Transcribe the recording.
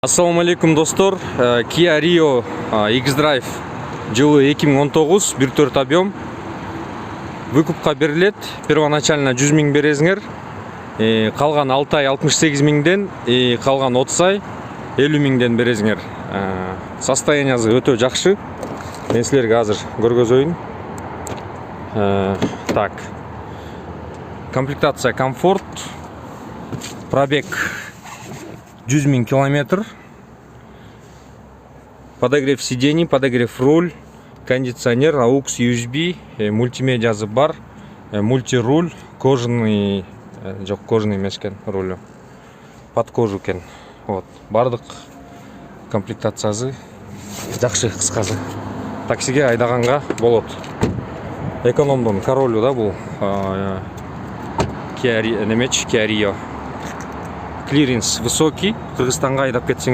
Ассаламу алейкум достор. Kia Rio X-Drive жылы 2019 1.4 объем выкупка берилет. Первоначально 100 000 бересиңер. Калган 6 ай 68 000ден, калган 30 ай 50 000ден бересиңер. Состояниясы өтө жакшы. Мен силерге азыр көргөзөйүн. Так. Комплектация комфорт. Пробег 100 000 километр. Подогрев сидений, подогрев руль, кондиционер, AUX, USB, мультимедиасы бар, мультируль, кожаный, жок, кожаный эмес экен рулю, под кожу экен. Вот, бардык комплектациясы жакшы, кыскасы. Таксиге айдаганга болот. Экономдун королю да бул. Kia Rio. Клиренс высокий. Кыргызстанга айдап кетсең